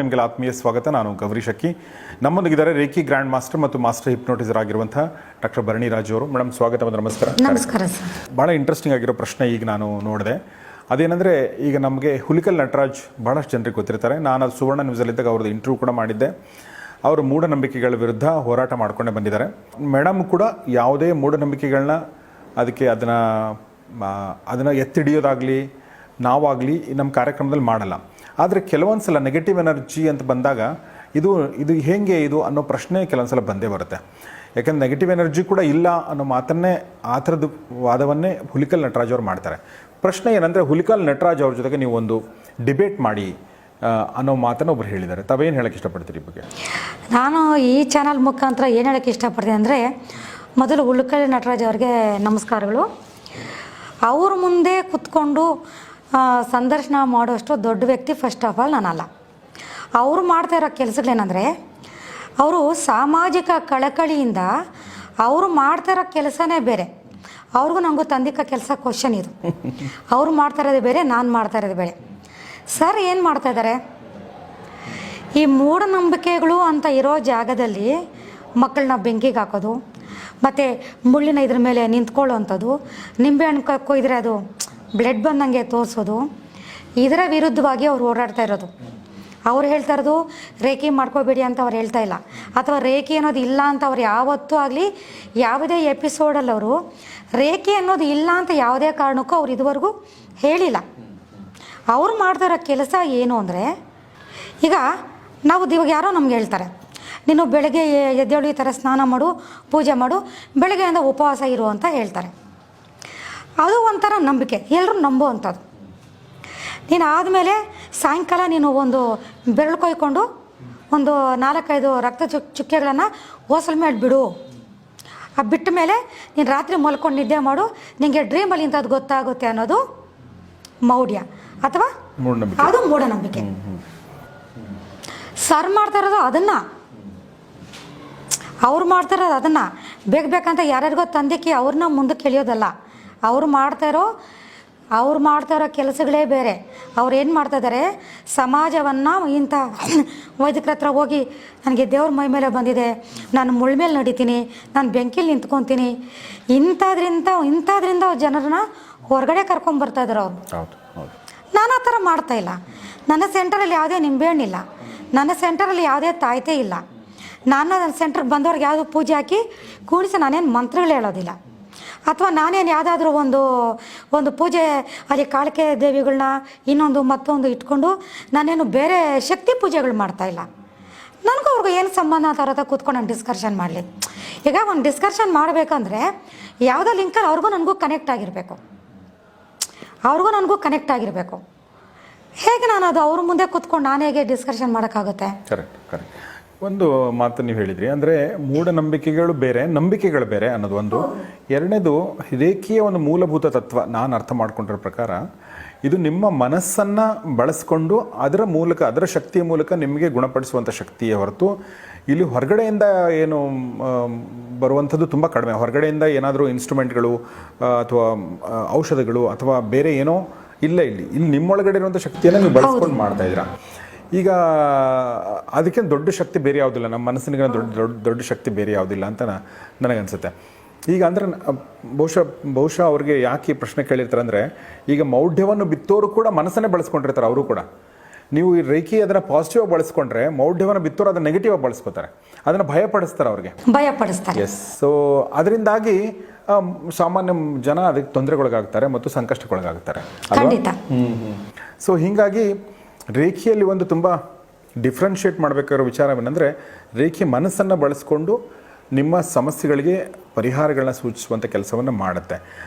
ನಿಮಗೆಲ್ಲ ಆತ್ಮೀಯ ಸ್ವಾಗತ. ನಾನು ಗೌರಿ ಶಕ್ಕಿ. ನಮ್ಮೊಂದಿಗಿದ್ದಾರೆ ರೇಖಿ ಗ್ರ್ಯಾಂಡ್ ಮಾಸ್ಟರ್ ಮತ್ತು ಮಾಸ್ಟರ್ ಹಿಪ್ನೋಟಿಸರ್ ಆಗಿರುವಂತಹ ಡಾಕ್ಟರ್ ಭರಣಿ ರಾಜು ಅವರು. ಮೇಡಮ್ ಸ್ವಾಗತ ಮತ್ತು ನಮಸ್ಕಾರ. ನಮಸ್ಕಾರ ಸರ್. ಭಾಳ ಇಂಟ್ರೆಸ್ಟಿಂಗ್ ಆಗಿರೋ ಪ್ರಶ್ನೆ ಈಗ ನಾನು ನೋಡಿದೆ. ಅದೇನೆಂದರೆ, ಈಗ ನಮಗೆ ಹುಲಿಕಲ್ ನಟರಾಜ್ ಭಾಳಷ್ಟು ಜನರಿಗೆ ಗೊತ್ತಿರ್ತಾರೆ. ನಾನು ಅದು ಸುವರ್ಣ ನ್ಯೂಸಲ್ಲಿದ್ದಾಗ ಅವ್ರದ್ದು ಇಂಟರ್ವ್ಯೂ ಕೂಡ ಮಾಡಿದ್ದೆ. ಅವರು ಮೂಢನಂಬಿಕೆಗಳ ವಿರುದ್ಧ ಹೋರಾಟ ಮಾಡಿಕೊಂಡೇ ಬಂದಿದ್ದಾರೆ. ಮೇಡಮ್ ಕೂಡ ಯಾವುದೇ ಮೂಢನಂಬಿಕೆಗಳನ್ನ ಅದನ್ನು ಎತ್ತಿಡಿಯೋದಾಗಲಿ ನಾವಾಗಲಿ ನಮ್ಮ ಕಾರ್ಯಕ್ರಮದಲ್ಲಿ ಮಾಡಲ್ಲ. ಆದರೆ ಕೆಲವೊಂದು ಸಲ ನೆಗೆಟಿವ್ ಎನರ್ಜಿ ಅಂತ ಬಂದಾಗ ಇದು ಹೇಗೆ ಇದು ಅನ್ನೋ ಪ್ರಶ್ನೆ ಕೆಲವೊಂದು ಸಲ ಬಂದೇ ಬರುತ್ತೆ. ಯಾಕೆಂದರೆ ನೆಗೆಟಿವ್ ಎನರ್ಜಿ ಕೂಡ ಇಲ್ಲ ಅನ್ನೋ ಮಾತನ್ನೇ, ಆ ಥರದ್ದು ವಾದವನ್ನೇ ಹುಲಿಕಲ್ ನಟರಾಜ್ ಅವ್ರು ಮಾಡ್ತಾರೆ. ಪ್ರಶ್ನೆ ಏನಂದರೆ, ಹುಲಿಕಲ್ ನಟರಾಜ್ ಅವ್ರ ಜೊತೆಗೆ ನೀವು ಒಂದು ಡಿಬೇಟ್ ಮಾಡಿ ಅನ್ನೋ ಮಾತನ್ನು ಒಬ್ರು ಹೇಳಿದ್ದಾರೆ. ತಾವೇನು ಹೇಳೋಕ್ಕೆ ಇಷ್ಟಪಡ್ತೀರಿ ಈ ಬಗ್ಗೆ? ನಾನು ಈ ಚಾನಲ್ ಮುಖಾಂತರ ಏನು ಹೇಳೋಕ್ಕೆ ಇಷ್ಟಪಡ್ತೀನಿ ಅಂದರೆ, ಮೊದಲು ಹುಲಿಕಲ್ ನಟರಾಜ್ ಅವ್ರಿಗೆ ನಮಸ್ಕಾರಗಳು. ಅವ್ರ ಮುಂದೆ ಕೂತ್ಕೊಂಡು ಸಂದರ್ಶನ ಮಾಡೋಷ್ಟು ದೊಡ್ಡ ವ್ಯಕ್ತಿ ಫಸ್ಟ್ ಆಫ್ ಆಲ್ ನಾನಲ್ಲ. ಅವರು ಮಾಡ್ತಾ ಇರೋ ಕೆಲಸಗಳೇನೆಂದರೆ, ಅವರು ಸಾಮಾಜಿಕ ಕಳಕಳಿಯಿಂದ ಅವರು ಮಾಡ್ತಾ ಇರೋ ಕೆಲಸನೇ ಬೇರೆ. ಅವ್ರಿಗೂ ನನಗೂ ತಂದಿಕ್ಕ ಕೆಲಸ ಕ್ವಶನ್ ಇದು. ಅವ್ರು ಮಾಡ್ತಾ ಇರೋದು ಬೇರೆ, ನಾನು ಮಾಡ್ತಾ ಇರೋದು ಬೇರೆ. ಸರ್ ಏನು ಮಾಡ್ತಾಯಿದ್ದಾರೆ, ಈ ಮೂಢನಂಬಿಕೆಗಳು ಅಂತ ಇರೋ ಜಾಗದಲ್ಲಿ ಮಕ್ಕಳನ್ನ ಬೆಂಕಿಗೆ ಹಾಕೋದು, ಮತ್ತು ಮುಳ್ಳಿನ ಇದ್ರ ಮೇಲೆ ನಿಂತ್ಕೊಳ್ಳೋವಂಥದ್ದು, ನಿಂಬೆಹಣ್ಣು ಕೊಯ್ದರೆ ಅದು ಬ್ಲಡ್ ಬಂದಂಗೆ ತೋರಿಸೋದು, ಇದರ ವಿರುದ್ಧವಾಗಿ ಅವ್ರು ಓಡಾಡ್ತಾ ಇರೋದು. ಅವ್ರು ಹೇಳ್ತಾ ಇರೋದು ರೇಖೆ ಮಾಡ್ಕೋಬೇಡಿ ಅಂತ ಅವ್ರು ಹೇಳ್ತಾ ಇಲ್ಲ, ಅಥವಾ ರೇಖೆ ಅನ್ನೋದು ಇಲ್ಲ ಅಂತ ಅವ್ರು ಯಾವತ್ತೂ ಆಗಲಿ ಯಾವುದೇ ಎಪಿಸೋಡಲ್ಲಿ ಅವರು ರೇಖೆ ಅನ್ನೋದು ಇಲ್ಲ ಅಂತ ಯಾವುದೇ ಕಾರಣಕ್ಕೂ ಅವ್ರು ಇದುವರೆಗೂ ಹೇಳಿಲ್ಲ. ಅವ್ರು ಮಾಡ್ತಿರೋ ಕೆಲಸ ಏನು ಅಂದರೆ, ಈಗ ನಾವು ಇವಾಗ ಯಾರೋ ನಮ್ಗೆ ಹೇಳ್ತಾರೆ, ನೀನು ಬೆಳಗ್ಗೆ ಎದ್ದೇಳು, ಈ ಥರ ಸ್ನಾನ ಮಾಡು, ಪೂಜೆ ಮಾಡು, ಬೆಳಗ್ಗೆಯಿಂದ ಉಪವಾಸ ಇರು ಅಂತ ಹೇಳ್ತಾರೆ. ಅದು ಒಂಥರ ನಂಬಿಕೆ, ಎಲ್ಲರೂ ನಂಬುವಂಥದ್ದು. ನೀನು ಆದಮೇಲೆ ಸಾಯಂಕಾಲ ನೀನು ಒಂದು ಬೆರಳು ಕೊಯ್ಕೊಂಡು ಒಂದು 4-5 ರಕ್ತ ಚುಕ್ಕೆಗಳನ್ನು ಓಸಲ ಮೇಲೆ ಬಿಡು. ಆ ಬಿಟ್ಟ ಮೇಲೆ ನೀನು ರಾತ್ರಿ ಮಲ್ಕೊಂಡು ನಿದ್ದೆ ಮಾಡು, ನಿನಗೆ ಡ್ರೀಮಲ್ಲಿ ಇಂಥದ್ದು ಗೊತ್ತಾಗುತ್ತೆ ಅನ್ನೋದು ಮೌಢ್ಯ ಅಥವಾ ಅದು ಮೂಢನಂಬಿಕೆ. ಸರ್ ಮಾಡ್ತಾ ಇರೋದು ಅದನ್ನು, ಅವ್ರು ಮಾಡ್ತಾ ಇರೋದು ಅದನ್ನು ಬೇಕಂತ ಯಾರ್ಯಾರಿಗೋ ತಂದಿಕ್ಕಿ ಅವ್ರನ್ನ ಮುಂದಕ್ಕೆ ಎಳೆಯೋದಲ್ಲ. ಅವ್ರು ಮಾಡ್ತಾ ಇರೋ ಕೆಲಸಗಳೇ ಬೇರೆ. ಅವ್ರು ಏನು ಮಾಡ್ತಾಯಿದ್ದಾರೆ, ಸಮಾಜವನ್ನು ಇಂಥ ವೈದ್ಯರ ಹತ್ರ ಹೋಗಿ ನನಗೆ ದೇವ್ರ ಮೈ ಮೇಲೆ ಬಂದಿದೆ, ನಾನು ಮುಳ್ಳ ಮೇಲೆ ನಡಿತೀನಿ, ನಾನು ಬೆಂಕಿಲಿ ನಿಂತ್ಕೊತೀನಿ, ಇಂಥದ್ರಿಂದ ಜನರನ್ನ ಹೊರಗಡೆ ಕರ್ಕೊಂಬರ್ತಾಯಿದ್ದಾರೆ ಅವರು. ನಾನು ಆ ಥರ ಮಾಡ್ತಾಯಿಲ್ಲ. ನನ್ನ ಸೆಂಟರಲ್ಲಿ ಯಾವುದೇ ನಿಂಬೆಹಣ್ಣಿಲ್ಲ, ನನ್ನ ಸೆಂಟರಲ್ಲಿ ಯಾವುದೇ ತಾಯ್ತೆ ಇಲ್ಲ. ನನ್ನ ಸೆಂಟ್ರಿಗೆ ಬಂದವ್ರಿಗೆ ಯಾವುದೋ ಪೂಜೆ ಹಾಕಿ ಕೂಡಿಸಿ ನಾನೇನು ಮಂತ್ರಗಳು ಹೇಳೋದಿಲ್ಲ, ಅಥವಾ ನಾನೇನು ಯಾವುದಾದ್ರೂ ಒಂದು ಪೂಜೆ ಅಲ್ಲಿ ಕಾಳಿಕೆ ದೇವಿಗಳನ್ನ ಇನ್ನೊಂದು ಮತ್ತೊಂದು ಇಟ್ಕೊಂಡು ನಾನೇನು ಬೇರೆ ಶಕ್ತಿ ಪೂಜೆಗಳು ಮಾಡ್ತಾಯಿಲ್ಲ. ನನಗೂ ಅವ್ರಿಗೂ ಏನು ಸಂಬಂಧ ಅಂತ ಅವ್ರ ಹತ್ರ ಕೂತ್ಕೊಂಡು ನಾನು ಡಿಸ್ಕಷನ್ ಮಾಡಲಿ. ಈಗ ಒಂದು ಡಿಸ್ಕಷನ್ ಮಾಡಬೇಕಂದ್ರೆ ಯಾವುದೋ ಲಿಂಕಲ್ಲಿ ಅವ್ರಿಗೂ ನನಗೂ ಕನೆಕ್ಟ್ ಆಗಿರಬೇಕು. ಹೇಗೆ ನಾನು ಅದು ಅವ್ರ ಮುಂದೆ ಕೂತ್ಕೊಂಡು ನಾನು ಹೇಗೆ ಡಿಸ್ಕಷನ್ ಮಾಡೋಕ್ಕಾಗುತ್ತೆ? ಕರೆಕ್ಟ್. ಒಂದು ಮಾತು ನೀವು ಹೇಳಿದ್ರಿ, ಅಂದರೆ ಮೂಢನಂಬಿಕೆಗಳು ಬೇರೆ, ನಂಬಿಕೆಗಳು ಬೇರೆ ಅನ್ನೋದು ಒಂದು. ಎರಡನೇದು, ರೇಖೆಯ ಒಂದು ಮೂಲಭೂತ ತತ್ವ ನಾನು ಅರ್ಥ ಮಾಡ್ಕೊಂಡಿರೋ ಪ್ರಕಾರ, ಇದು ನಿಮ್ಮ ಮನಸ್ಸನ್ನು ಬಳಸ್ಕೊಂಡು ಅದರ ಶಕ್ತಿಯ ಮೂಲಕ ನಿಮಗೆ ಗುಣಪಡಿಸುವಂಥ ಶಕ್ತಿಯೇ ಹೊರತು ಇಲ್ಲಿ ಹೊರಗಡೆಯಿಂದ ಏನು ಬರುವಂಥದ್ದು ತುಂಬ ಕಡಿಮೆ. ಹೊರಗಡೆಯಿಂದ ಏನಾದರೂ ಇನ್ಸ್ಟ್ರೂಮೆಂಟ್ಗಳು ಅಥವಾ ಔಷಧಗಳು ಅಥವಾ ಬೇರೆ ಏನೋ ಇಲ್ಲ. ಇಲ್ಲಿ ನಿಮ್ಮೊಳಗಡೆ ಇರುವಂಥ ಶಕ್ತಿಯನ್ನು ನೀವು ಬಳಸ್ಕೊಂಡು ಮಾಡ್ತಾ ಇದ್ದೀರಾ. ಈಗ ಅದಕ್ಕೆ ದೊಡ್ಡ ಶಕ್ತಿ ಬೇರೆ ಯಾವುದಿಲ್ಲ, ನಮ್ಮ ಮನಸ್ಸಿನ ದೊಡ್ಡ ಶಕ್ತಿ ಬೇರೆ ಯಾವುದಿಲ್ಲ ಅಂತ ನನಗನ್ಸುತ್ತೆ. ಈಗ ಅಂದರೆ ಬಹುಶಃ ಅವ್ರಿಗೆ ಯಾಕೆ ಈ ಪ್ರಶ್ನೆ ಕೇಳಿರ್ತಾರೆ ಅಂದರೆ, ಈಗ ಮೌಢ್ಯವನ್ನು ಬಿತ್ತೋರು ಕೂಡ ಮನಸ್ಸನ್ನೇ ಬಳಸ್ಕೊಂಡಿರ್ತಾರೆ. ಅವರು ಕೂಡ ನೀವು ಈ ರೇಖೆ ಅದನ್ನು ಪಾಸಿಟಿವ್ ಆಗಿ ಬಳಸ್ಕೊಂಡ್ರೆ, ಮೌಢ್ಯವನ್ನು ಬಿತ್ತೋರು ಅದನ್ನು ನೆಗೆಟಿವ್ ಆಗಿ ಬಳಸ್ಕೋತಾರೆ, ಅದನ್ನು ಭಯಪಡಿಸ್ತಾರೆ, ಅವ್ರಿಗೆ ಭಯಪಡಿಸ್ತಾರೆ. ಎಸ್. ಸೊ ಅದರಿಂದಾಗಿ ಸಾಮಾನ್ಯ ಜನ ಅದಕ್ಕೆ ತೊಂದರೆಗೊಳಗಾಗ್ತಾರೆ ಮತ್ತು ಸಂಕಷ್ಟಕ್ಕೊಳಗಾಗ್ತಾರೆ. ಸೊ ಹೀಗಾಗಿ ರೇಖೆಯಲ್ಲಿ ಒಂದು ತುಂಬ ಡಿಫ್ರೆನ್ಷಿಯೇಟ್ ಮಾಡಬೇಕಾಗಿರೋ ವಿಚಾರವೇನೆಂದರೆ, ರೇಖೆ ಮನಸ್ಸನ್ನು ಬಳಸ್ಕೊಂಡು ನಿಮ್ಮ ಸಮಸ್ಯೆಗಳಿಗೆ ಪರಿಹಾರಗಳನ್ನ ಸೂಚಿಸುವಂಥ ಕೆಲಸವನ್ನು ಮಾಡುತ್ತೆ.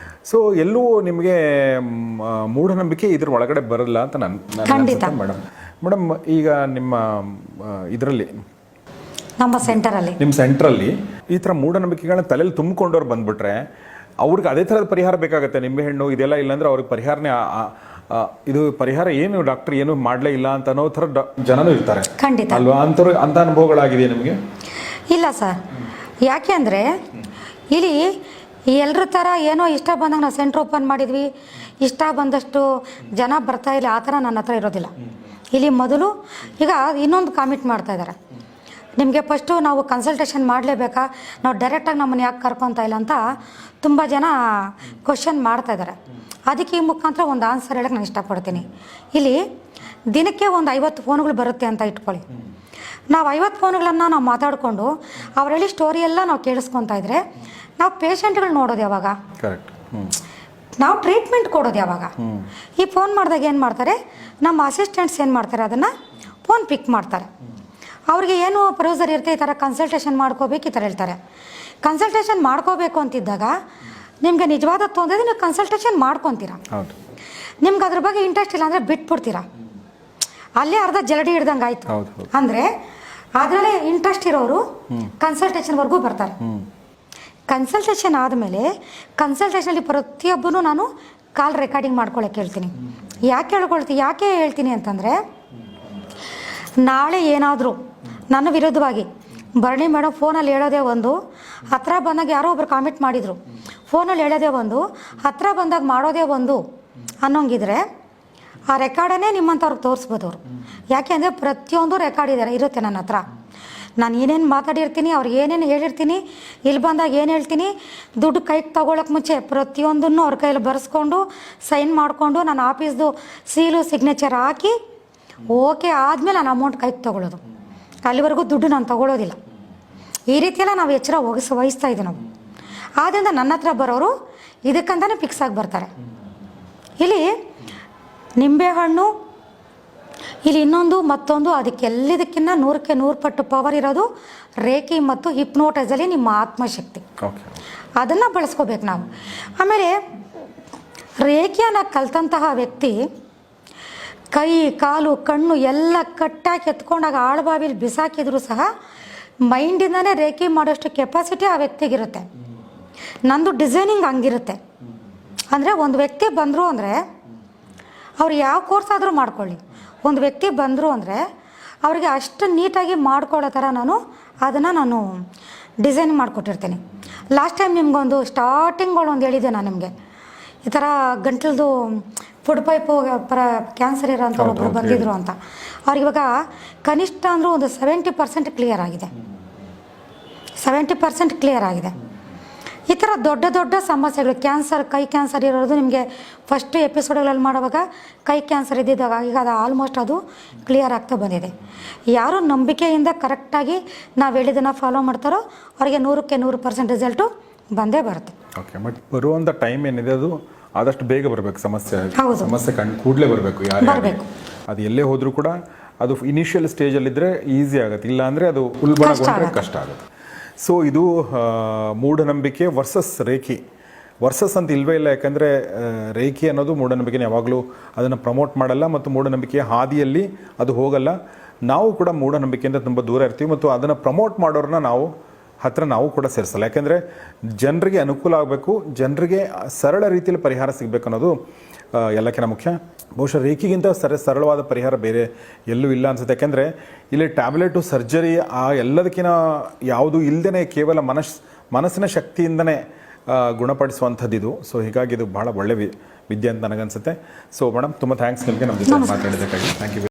ಸೊ ಎಲ್ಲೂ ನಿಮಗೆ ಮೂಢನಂಬಿಕೆ ಇದ್ರ ಒಳಗಡೆ ಬರಲ್ಲ ಅಂತ ನನ್ನ ಮೇಡಮ್. ಈಗ ನಿಮ್ಮ ಇದರಲ್ಲಿ ನಿಮ್ಮ ಸೆಂಟ್ರಲ್ಲಿ ಈ ಥರ ಮೂಢನಂಬಿಕೆಗಳನ್ನ ತಲೆಯಲ್ಲಿ ತುಂಬಿಕೊಂಡವ್ರು ಬಂದ್ಬಿಟ್ರೆ ಅವ್ರಿಗೆ ಅದೇ ಥರದ ಪರಿಹಾರ ಬೇಕಾಗುತ್ತೆ. ನಿಂಬೆಹಣ್ಣು ಇದೆಲ್ಲ ಇಲ್ಲಾಂದ್ರೆ ಅವ್ರಿಗೆ ಪರಿಹಾರನೇ ಇದು ಪರಿಹಾರ ಏನು ಡಾಕ್ಟರ್ ಏನು ಮಾಡಲೇ ಇಲ್ಲ ಅಂತ ಅನ್ನೋ ಥರ ಜನನೂ ಇರ್ತಾರೆ ಅಲ್ವಾ? ಅಂಥ ಅನುಭವಗಳಾಗಿದೆ ನಿಮಗೆ? ಇಲ್ಲ ಸರ್. ಯಾಕೆ ಅಂದರೆ ಇಲ್ಲಿ ಎಲ್ಲರ ಥರ ಏನೋ ಇಷ್ಟ ಬಂದಾಗ ನಾವು ಸೆಂಟ್ರ್ ಓಪನ್ ಮಾಡಿದ್ವಿ, ಇಷ್ಟ ಬಂದಷ್ಟು ಜನ ಬರ್ತಾ ಇಲ್ಲ, ಆ ಥರ ನನ್ನ ಹತ್ರ ಇರೋದಿಲ್ಲ. ಇಲ್ಲಿ ಮೊದಲು ಈಗ ಇನ್ನೊಂದು ಕಾಮೆಂಟ್ ಮಾಡ್ತಾ ಇದ್ದಾರೆ, ನಿಮಗೆ ಫಸ್ಟು ನಾವು ಕನ್ಸಲ್ಟೇಷನ್ ಮಾಡಲೇಬೇಕಾ, ನಾವು ಡೈರೆಕ್ಟಾಗಿ ನಮ್ಮನ್ನು ಯಾಕೆ ಕರ್ಕೊತಾ ಇಲ್ಲ ಅಂತ ತುಂಬ ಜನ ಕ್ವಶನ್ ಮಾಡ್ತಾಯಿದ್ದಾರೆ. ಅದಕ್ಕೆ ಈ ಮುಖಾಂತರ ಒಂದು ಆನ್ಸರ್ ಹೇಳಕ್ಕೆ ನಾನು ಇಷ್ಟಪಡ್ತೀನಿ. ಇಲ್ಲಿ ದಿನಕ್ಕೆ ಒಂದು 50 ಫೋನ್ಗಳು ಬರುತ್ತೆ ಅಂತ ಇಟ್ಕೊಳ್ಳಿ. ನಾವು 50 ಫೋನ್ಗಳನ್ನು ನಾವು ಮಾತಾಡಿಕೊಂಡು ಅವ್ರು ಹೇಳಿ ಸ್ಟೋರಿ ಎಲ್ಲ ನಾವು ಕೇಳಿಸ್ಕೊತಾ ಇದ್ರೆ ನಾವು ಪೇಷಂಟ್ಗಳು ನೋಡೋದು ಯಾವಾಗ, ಕರೆಕ್ಟ್, ನಾವು ಟ್ರೀಟ್ಮೆಂಟ್ ಕೊಡೋದು ಯಾವಾಗ? ಈ ಫೋನ್ ಮಾಡಿದಾಗ ಏನು ಮಾಡ್ತಾರೆ, ನಮ್ಮ ಅಸಿಸ್ಟೆಂಟ್ಸ್ ಏನು ಮಾಡ್ತಾರೆ, ಅದನ್ನು ಫೋನ್ ಪಿಕ್ ಮಾಡ್ತಾರೆ. ಅವ್ರಿಗೆ ಏನು ಪ್ರೊಸೀಜರ್ ಇರುತ್ತೆ, ಈ ಥರ ಕನ್ಸಲ್ಟೇಷನ್ ಮಾಡ್ಕೋಬೇಕು, ಈ ಥರ ಹೇಳ್ತಾರೆ. ಕನ್ಸಲ್ಟೇಷನ್ ಮಾಡ್ಕೋಬೇಕು ಅಂತಿದ್ದಾಗ ನಿಮಗೆ ನಿಜವಾದ ತೊಂದರೆ ನೀವು ಕನ್ಸಲ್ಟೇಷನ್ ಮಾಡ್ಕೊತೀರಾ. ನಿಮ್ಗೆ ಅದ್ರ ಬಗ್ಗೆ ಇಂಟ್ರೆಸ್ಟ್ ಇಲ್ಲ ಅಂದರೆ ಬಿಟ್ಬಿಡ್ತೀರಾ. ಅಲ್ಲೇ ಅರ್ಧ ಜಲಡಿ ಹಿಡ್ದಂಗೆ ಆಯಿತು. ಅಂದರೆ ಅದರಲ್ಲೇ ಇಂಟ್ರೆಸ್ಟ್ ಇರೋರು ಕನ್ಸಲ್ಟೇಷನ್ವರೆಗೂ ಬರ್ತಾರೆ. ಕನ್ಸಲ್ಟೇಷನ್ ಆದಮೇಲೆ ಕನ್ಸಲ್ಟೇಷನಲ್ಲಿ ಪ್ರತಿಯೊಬ್ಬನು ನಾನು ಕಾಲ್ ರೆಕಾರ್ಡಿಂಗ್ ಮಾಡ್ಕೊಳ್ಳೋಕೆ ಹೇಳ್ತೀನಿ. ಯಾಕೆ ಹೇಳ್ತೀನಿ ಅಂತಂದರೆ, ನಾಳೆ ಏನಾದರೂ ನನ್ನ ವಿರುದ್ಧವಾಗಿ ಭರಣಿ ಮೇಡಮ್ ಫೋನಲ್ಲಿ ಹೇಳೋದೇ ಒಂದು, ಹತ್ರ ಬಂದಾಗ ಯಾರೋ ಒಬ್ರು ಕಾಮೆಂಟ್ ಮಾಡಿದರು, ಫೋನಲ್ಲಿ ಹೇಳೋದೇ ಒಂದು, ಹತ್ರ ಬಂದಾಗ ಮಾಡೋದೇ ಒಂದು ಅನ್ನೋಂಗಿದ್ರೆ ಆ ರೆಕಾರ್ಡನ್ನೇ ನಿಮ್ಮಂಥವ್ರಿಗೆ ತೋರಿಸ್ಬೋದು ಅವರು. ಯಾಕೆ ಅಂದರೆ ಪ್ರತಿಯೊಂದು ರೆಕಾರ್ಡ್ ಇರುತ್ತೆ ನನ್ನ ಹತ್ರ. ನಾನು ಏನೇನು ಮಾತಾಡಿರ್ತೀನಿ, ಅವ್ರಿಗೆ ಏನೇನು ಹೇಳಿರ್ತೀನಿ, ಇಲ್ಲಿ ಬಂದಾಗ ಏನು ಹೇಳ್ತೀನಿ, ದುಡ್ಡು ಕೈಗೆ ತಗೊಳ್ಳೋಕೆ ಮುಂಚೆ ಪ್ರತಿಯೊಂದನ್ನು ಅವ್ರ ಕೈಯಲ್ಲಿ ಬರೆಸ್ಕೊಂಡು ಸೈನ್ ಮಾಡಿಕೊಂಡು ನನ್ನ ಆಫೀಸ್ದು ಸೀಲು ಸಿಗ್ನೇಚರ್ ಹಾಕಿ ಓಕೆ ಆದಮೇಲೆ ನಾನು ಅಮೌಂಟ್ ಕೈಗೆ ತೊಗೊಳ್ಳೋದು. ಅಲ್ಲಿವರೆಗೂ ದುಡ್ಡು ನಾನು ತೊಗೊಳ್ಳೋದಿಲ್ಲ. ಈ ರೀತಿಯೆಲ್ಲ ನಾವು ಎಚ್ಚರ ವಹಿಸ್ತಾ ಇದ್ದೀವಿ ನಾವು. ಆದ್ದರಿಂದ ನನ್ನ ಹತ್ರ ಬರೋರು ಇದಕ್ಕಂತಲೇ ಫಿಕ್ಸ್ ಆಗಿ ಬರ್ತಾರೆ. ಇಲ್ಲಿ ನಿಂಬೆಹಣ್ಣು, ಇಲ್ಲಿ ಇನ್ನೊಂದು ಮತ್ತೊಂದು, ಅದಕ್ಕೆಲ್ಲದಕ್ಕಿಂತ 100ಕ್ಕೆ 100 ಪಟ್ಟು ಪವರ್ ಇರೋದು ರೇಖಿ ಮತ್ತು ಹಿಪ್ನೋಟೈಸಲ್ಲಿ ನಿಮ್ಮ ಆತ್ಮಶಕ್ತಿ. ಅದನ್ನು ಬಳಸ್ಕೋಬೇಕು ನಾವು. ಆಮೇಲೆ ರೇಖಿಯನ್ನು ಕಲ್ತಂತಹ ವ್ಯಕ್ತಿ ಕೈ ಕಾಲು ಕಣ್ಣು ಎಲ್ಲ ಕಟ್ಟಾಕಿ ಎತ್ಕೊಂಡಾಗ ಆಳಬಾವಿಲಿ ಬಿಸಾಕಿದ್ರು ಸಹ ಮೈಂಡಿಂದನೇ ರೇಖಿ ಮಾಡೋಷ್ಟು ಕೆಪಾಸಿಟಿ ಆ ವ್ಯಕ್ತಿಗಿರುತ್ತೆ. ನಂದು ಡಿಸೈನಿಂಗ್ ಹಂಗಿರುತ್ತೆ. ಅಂದರೆ ಒಂದು ವ್ಯಕ್ತಿ ಬಂದರು ಅಂದರೆ ಅವ್ರು ಯಾವ ಕೋರ್ಸ್ ಆದರೂ ಮಾಡ್ಕೊಳ್ಳಿ, ಒಂದು ವ್ಯಕ್ತಿ ಬಂದರು ಅಂದರೆ ಅವರಿಗೆ ಅಷ್ಟು ನೀಟಾಗಿ ಮಾಡ್ಕೊಳ್ಳೋ ಥರ ನಾನು ಡಿಸೈನ್ ಮಾಡಿಕೊಟ್ಟಿರ್ತೀನಿ. ಲಾಸ್ಟ್ ಟೈಮ್ ನಿಮ್ಗೊಂದು ಸ್ಟಾರ್ಟಿಂಗ್ಗಳೊಂದು ಹೇಳಿದ್ದೆ ನಾನು ನಿಮಗೆ, ಈ ಥರ ಗಂಟಲದು ಫುಡ್ ಪೈಪು ಕ್ಯಾನ್ಸರ್ ಇರೋಂಥ ಒಬ್ಬರು ಬಂದಿದ್ರು ಅಂತ. ಅವ್ರಿಗಿವಾಗ ಕನಿಷ್ಠ ಅಂದರೂ ಒಂದು 70% ಕ್ಲಿಯರ್ ಆಗಿದೆ. 70% ಕ್ಲಿಯರ್ ಆಗಿದೆ. ಈ ಥರ ದೊಡ್ಡ ದೊಡ್ಡ ಸಮಸ್ಯೆಗಳು, ಕ್ಯಾನ್ಸರ್, ಕೈ ಕ್ಯಾನ್ಸರ್ ಇರೋದು ನಿಮಗೆ ಫಸ್ಟ್ ಎಪಿಸೋಡ್ಗಳಲ್ಲಿ ಮಾಡುವಾಗ ಕೈ ಕ್ಯಾನ್ಸರ್ ಇದ್ದಿದ್ದಾಗ ಈಗ ಅದು ಆಲ್ಮೋಸ್ಟ್ ಅದು ಕ್ಲಿಯರ್ ಆಗ್ತಾ ಬಂದಿದೆ. ಯಾರು ನಂಬಿಕೆಯಿಂದ ಕರೆಕ್ಟಾಗಿ ನಾವು ಹೇಳಿದ್ದನ್ನು ಫಾಲೋ ಮಾಡ್ತಾರೋ ಅವರಿಗೆ 100ಕ್ಕೆ 100% ರಿಸಲ್ಟು ಬಂದೇ ಬರುತ್ತೆ. ಓಕೆ, ಬಟ್ ಬರುವಂಥ ಟೈಮ್ ಏನಿದೆ ಅದು ಆದಷ್ಟು ಬೇಗ ಬರಬೇಕು. ಸಮಸ್ಯೆ ಕಂಡು ಕೂಡಲೇ ಬರಬೇಕು. ಬರಬೇಕು. ಅದು ಎಲ್ಲೇ ಹೋದರೂ ಕೂಡ ಅದು ಇನಿಷಿಯಲ್ ಸ್ಟೇಜಲ್ಲಿದ್ದರೆ ಈಸಿ ಆಗುತ್ತೆ, ಇಲ್ಲ ಅಂದರೆ ಅದು ಉಲ್ಬಣಗೊಂಡ್ರೆ ಕಷ್ಟ ಆಗುತ್ತೆ. ಸೊ ಇದು ಮೂಢನಂಬಿಕೆ ವರ್ಸಸ್ ರೇಖಿ. ವರ್ಸಸ್ ಅಂತ ಇಲ್ಲವೇ ಇಲ್ಲ. ಯಾಕಂದರೆ ರೇಖಿ ಅನ್ನೋದು ಮೂಢನಂಬಿಕೆನ ಯಾವಾಗಲೂ ಅದನ್ನು ಪ್ರಮೋಟ್ ಮಾಡಲ್ಲ ಮತ್ತು ಮೂಢನಂಬಿಕೆಯ ಹಾದಿಯಲ್ಲಿ ಅದು ಹೋಗಲ್ಲ. ನಾವು ಕೂಡ ಮೂಢನಂಬಿಕೆಯಿಂದ ತುಂಬ ದೂರ ಇರ್ತೀವಿ ಮತ್ತು ಅದನ್ನು ಪ್ರಮೋಟ್ ಮಾಡೋರನ್ನ ನಾವು ಕೂಡ ಸೇರಿಸಲ್ಲ. ಯಾಕೆಂದರೆ ಜನರಿಗೆ ಅನುಕೂಲ ಆಗಬೇಕು, ಜನರಿಗೆ ಸರಳ ರೀತಿಯಲ್ಲಿ ಪರಿಹಾರ ಸಿಗಬೇಕು ಅನ್ನೋದು ಎಲ್ಲಕ್ಕಿಂತ ಮುಖ್ಯ. ಬಹುಶಃ ರೇಖಿಗಿಂತ ಸರಳವಾದ ಪರಿಹಾರ ಬೇರೆ ಎಲ್ಲೂ ಇಲ್ಲ ಅನ್ಸುತ್ತೆ. ಯಾಕೆಂದರೆ ಇಲ್ಲಿ ಟ್ಯಾಬ್ಲೆಟು, ಸರ್ಜರಿ ಎಲ್ಲದಕ್ಕಿಂತ ಯಾವುದೂ ಇಲ್ಲದೇ ಕೇವಲ ಮನಸ್ಸಿನ ಶಕ್ತಿಯಿಂದನೇ ಗುಣಪಡಿಸುವಂಥದ್ದು ಇದು. ಸೊ ಹೀಗಾಗಿ ಇದು ಭಾಳ ಒಳ್ಳೆ ವಿದ್ಯೆ ಅಂತ ನನಗನ್ಸುತ್ತೆ. ಸೊ ಮೇಡಮ್, ತುಂಬ ಥ್ಯಾಂಕ್ಸ್ ನಿಮಗೆ ನಮ್ಮ ಜೊತೆ ಮಾತಾಡಿದ್ದಕ್ಕಾಗಿ. Thank you.